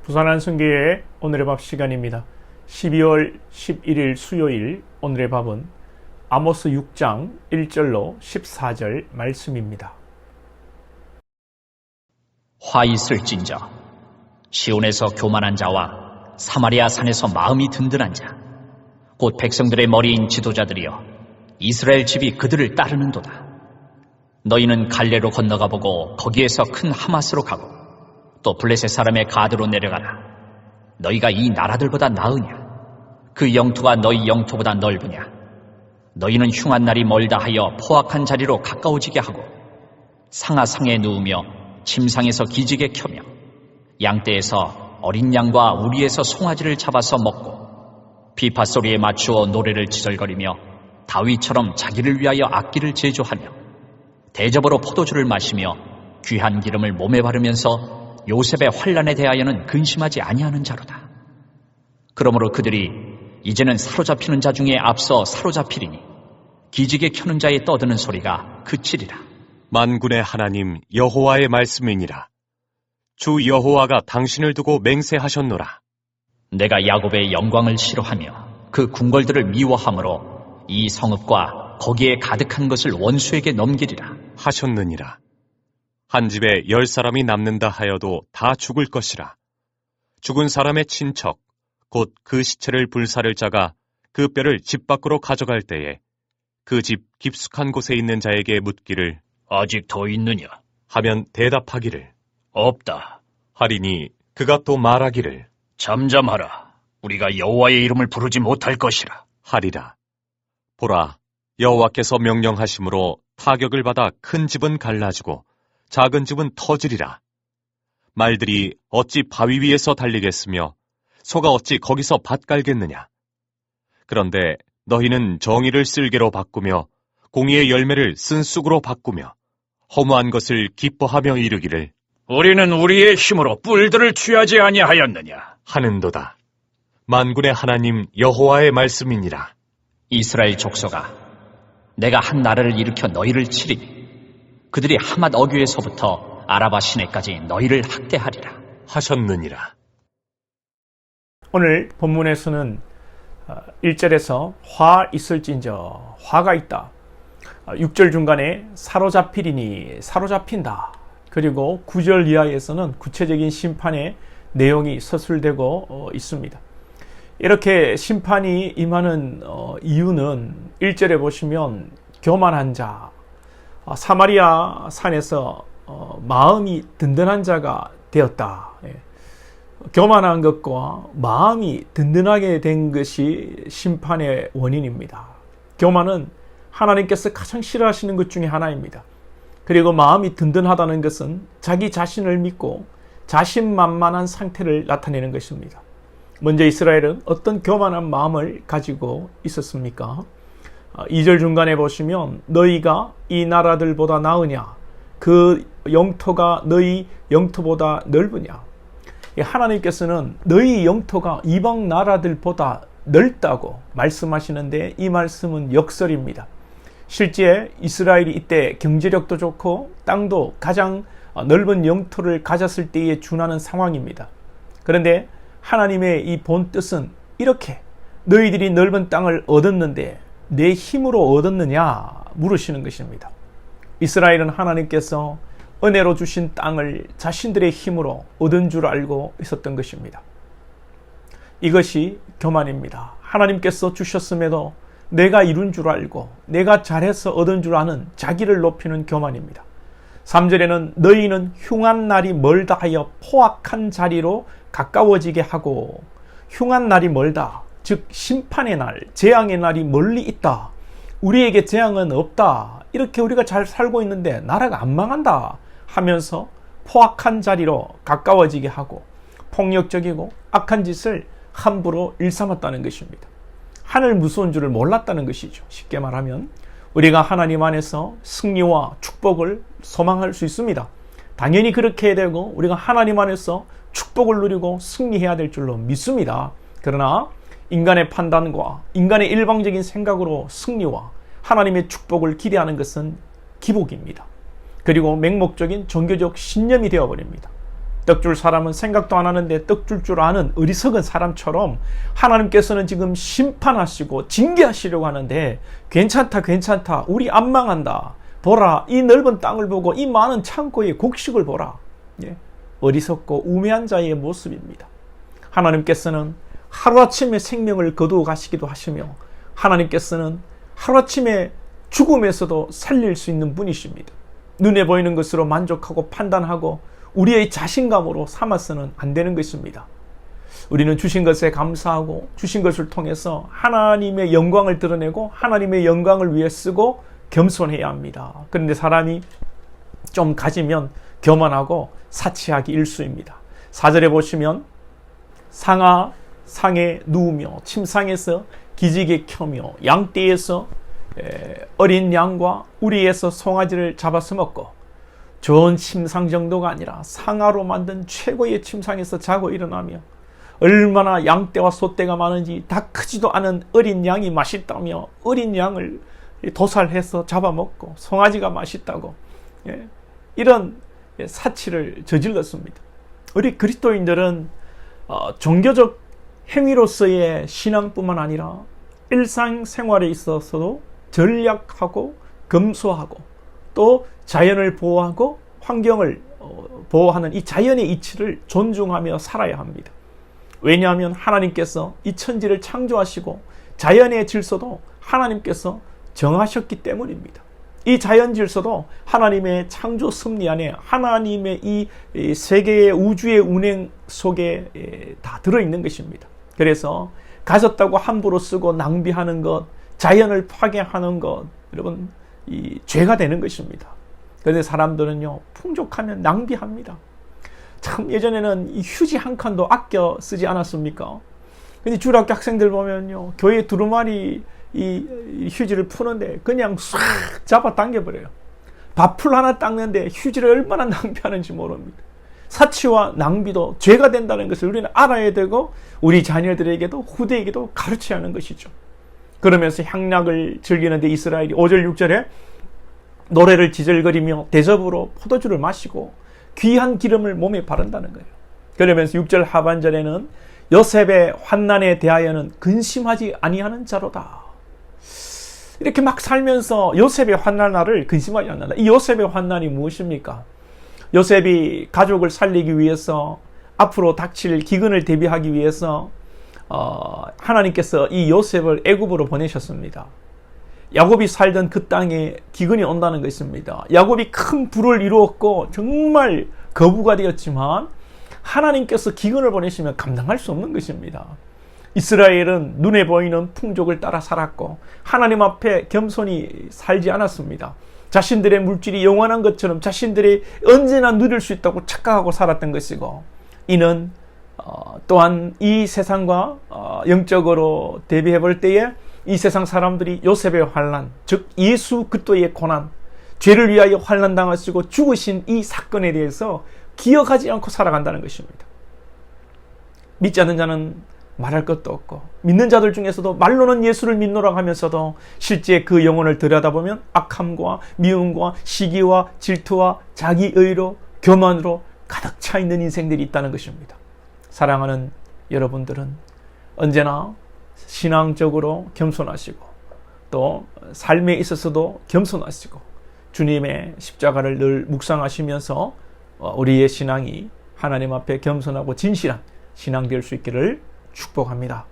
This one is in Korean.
부산 성교회 오늘의 밥 시간입니다. 12월 11일 수요일 오늘의 밥은 아모스 6장 1절로 14절 말씀입니다. 화 있을진저 시온에서 교만한 자와 사마리아 산에서 마음이 든든한 자 곧 백성들의 머리인 지도자들이여 이스라엘 집이 그들을 따르는도다. 너희는 갈레로 건너가 보고 거기에서 큰 하마스로 가고 또 블레셋 사람의 가드로 내려가라. 너희가 이 나라들보다 나으냐? 그 영토가 너희 영토보다 넓으냐? 너희는 흉한 날이 멀다 하여 포악한 자리로 가까워지게 하고 상하상에 누우며 침상에서 기지개 켜며 양떼에서 어린 양과 우리에서 송아지를 잡아서 먹고 비파 소리에 맞추어 노래를 지절거리며 다윗처럼 자기를 위하여 악기를 제조하며 대접으로 포도주를 마시며 귀한 기름을 몸에 바르면서 요셉의 환난에 대하여는 근심하지 아니하는 자로다. 그러므로 그들이 이제는 사로잡히는 자 중에 앞서 사로잡히리니 기지개 켜는 자의 떠드는 소리가 그치리라. 만군의 하나님 여호와의 말씀이니라. 주 여호와가 당신을 두고 맹세하셨노라. 내가 야곱의 영광을 싫어하며 그 궁궐들을 미워함으로 이 성읍과 거기에 가득한 것을 원수에게 넘기리라 하셨느니라. 한 집에 10사람이 남는다 하여도 다 죽을 것이라. 죽은 사람의 친척 곧 그 시체를 불사를 자가 그 뼈를 집 밖으로 가져갈 때에 그 집 깊숙한 곳에 있는 자에게 묻기를 아직 더 있느냐? 하면 대답하기를 없다 하리니 그가 또 말하기를 잠잠하라. 우리가 여호와의 이름을 부르지 못할 것이라 하리라. 보라, 여호와께서 명령하심으로 타격을 받아 큰 집은 갈라지고 작은 집은 터지리라. 말들이 어찌 바위 위에서 달리겠으며 소가 어찌 거기서 밭 갈겠느냐. 그런데 너희는 정의를 쓸개로 바꾸며 공의의 열매를 쓴 쑥으로 바꾸며 허무한 것을 기뻐하며 이르기를 우리는 우리의 힘으로 뿔들을 취하지 아니하였느냐 하는도다. 만군의 하나님 여호와의 말씀이니라. 이스라엘 족속아, 내가 한 나라를 일으켜 너희를 치리니 그들이 하맛 어귀에서부터 아라바 시내까지 너희를 학대하리라 하셨느니라. 오늘 본문에서는 1절에서 화 있을진저 화가 있다. 6절 중간에 사로잡히리니 사로잡힌다. 그리고 9절 이하에서는 구체적인 심판의 내용이 서술되고 있습니다. 이렇게 심판이 임하는 이유는 1절에 보시면 교만한 자, 사마리아 산에서 마음이 든든한 자가 되었다. 교만한 것과 마음이 든든하게 된 것이 심판의 원인입니다. 교만은 하나님께서 가장 싫어하시는 것 중에 하나입니다. 그리고 마음이 든든하다는 것은 자기 자신을 믿고 자신만만한 상태를 나타내는 것입니다. 먼저 이스라엘은 어떤 교만한 마음을 가지고 있었습니까? 2절 중간에 보시면 너희가 이 나라들보다 나으냐? 그 영토가 너희 영토보다 넓으냐? 하나님께서는 너희 영토가 이방 나라들보다 넓다고 말씀하시는데 이 말씀은 역설입니다. 실제 이스라엘이 이때 경제력도 좋고 땅도 가장 넓은 영토를 가졌을 때에 준하는 상황입니다. 그런데 하나님의 이 본 뜻은 이렇게 너희들이 넓은 땅을 얻었는데 내 힘으로 얻었느냐 물으시는 것입니다. 이스라엘은 하나님께서 은혜로 주신 땅을 자신들의 힘으로 얻은 줄 알고 있었던 것입니다. 이것이 교만입니다. 하나님께서 주셨음에도 내가 이룬 줄 알고 내가 잘해서 얻은 줄 아는 자기를 높이는 교만입니다. 3절에는 너희는 흉한 날이 멀다 하여 포악한 자리로 가까워지게 하고 흉한 날이 멀다. 즉 심판의 날, 재앙의 날이 멀리 있다. 우리에게 재앙은 없다. 이렇게 우리가 잘 살고 있는데 나라가 안 망한다 하면서 포악한 자리로 가까워지게 하고 폭력적이고 악한 짓을 함부로 일삼았다는 것입니다. 하늘 무서운 줄을 몰랐다는 것이죠. 쉽게 말하면 우리가 하나님 안에서 승리와 축복을 소망할 수 있습니다. 당연히 그렇게 해야 되고 우리가 하나님 안에서 축복을 누리고 승리해야 될 줄로 믿습니다. 그러나 인간의 판단과 인간의 일방적인 생각으로 승리와 하나님의 축복을 기대하는 것은 기복입니다. 그리고 맹목적인 종교적 신념이 되어버립니다. 떡 줄 사람은 생각도 안 하는데 떡 줄 줄 아는 어리석은 사람처럼 하나님께서는 지금 심판하시고 징계하시려고 하는데 괜찮다 우리 안 망한다, 보라 이 넓은 땅을 보고 이 많은 창고의 곡식을 보라. 예. 어리석고 우매한 자의 모습입니다. 하나님께서는 하루아침에 생명을 거두어 가시기도 하시며 하나님께서는 하루아침에 죽음에서도 살릴 수 있는 분이십니다. 눈에 보이는 것으로 만족하고 판단하고 우리의 자신감으로 삼아서는 안 되는 것입니다. 우리는 주신 것에 감사하고 주신 것을 통해서 하나님의 영광을 드러내고 하나님의 영광을 위해 쓰고 겸손해야 합니다. 그런데 사람이 좀 가지면 교만하고 사치하기 일쑤입니다. 4절에 보시면 상아 상에 누우며 침상에서 기지개 켜며 양떼에서 어린 양과 우리에서 송아지를 잡아서 먹고 좋은 침상 정도가 아니라 상아로 만든 최고의 침상에서 자고 일어나며 얼마나 양떼와 소떼가 많은지 다 크지도 않은 어린 양이 맛있다며 어린 양을 도살해서 잡아먹고 송아지가 맛있다고 이런 사치를 저질렀습니다. 우리 그리스도인들은 종교적 행위로서의 신앙뿐만 아니라 일상생활에 있어서도 전략하고 검소하고 또 자연을 보호하고 환경을 보호하는 이 자연의 이치를 존중하며 살아야 합니다. 왜냐하면 하나님께서 이 천지를 창조하시고 자연의 질서도 하나님께서 정하셨기 때문입니다. 이 자연 질서도 하나님의 창조 섭리 안에 하나님의 이 세계의 우주의 운행 속에 다 들어있는 것입니다. 그래서 가졌다고 함부로 쓰고 낭비하는 것, 자연을 파괴하는 것, 여러분 이 죄가 되는 것입니다. 그런데 사람들은요 풍족하면 낭비합니다. 참 예전에는 이 휴지 한 칸도 아껴 쓰지 않았습니까? 근데 주일학교 학생들 보면요 교회 두루마리 이 휴지를 푸는데 그냥 싹 잡아 당겨버려요. 밥풀 하나 닦는데 휴지를 얼마나 낭비하는지 모릅니다. 사치와 낭비도 죄가 된다는 것을 우리는 알아야 되고 우리 자녀들에게도 후대에게도 가르쳐야 하는 것이죠. 그러면서 향락을 즐기는데 이스라엘이 5절 6절에 노래를 지절거리며 대접으로 포도주를 마시고 귀한 기름을 몸에 바른다는 거예요. 그러면서 6절 하반절에는 요셉의 환난에 대하여는 근심하지 아니하는 자로다. 이렇게 막 살면서 요셉의 환난을 근심하지 않는다. 이 요셉의 환난이 무엇입니까? 요셉이 가족을 살리기 위해서 앞으로 닥칠 기근을 대비하기 위해서 하나님께서 이 요셉을 애굽으로 보내셨습니다. 야곱이 살던 그 땅에 기근이 온다는 것입니다. 야곱이 큰 부를 이루었고 정말 거부가 되었지만 하나님께서 기근을 보내시면 감당할 수 없는 것입니다. 이스라엘은 눈에 보이는 풍족을 따라 살았고 하나님 앞에 겸손히 살지 않았습니다. 자신들의 물질이 영원한 것처럼 자신들이 언제나 누릴 수 있다고 착각하고 살았던 것이고 이는 또한 이 세상과 영적으로 대비해 볼 때에 이 세상 사람들이 요셉의 환난, 즉 예수 그리스도의 고난, 죄를 위하여 환난당하시고 죽으신 이 사건에 대해서 기억하지 않고 살아간다는 것입니다. 믿지 않는 자는 말할 것도 없고 믿는 자들 중에서도 말로는 예수를 믿노라 하면서도 실제 그 영혼을 들여다보면 악함과 미움과 시기와 질투와 자기의로 교만으로 가득 차 있는 인생들이 있다는 것입니다. 사랑하는 여러분들은 언제나 신앙적으로 겸손하시고 또 삶에 있어서도 겸손하시고 주님의 십자가를 늘 묵상하시면서 우리의 신앙이 하나님 앞에 겸손하고 진실한 신앙 될 수 있기를 축복합니다.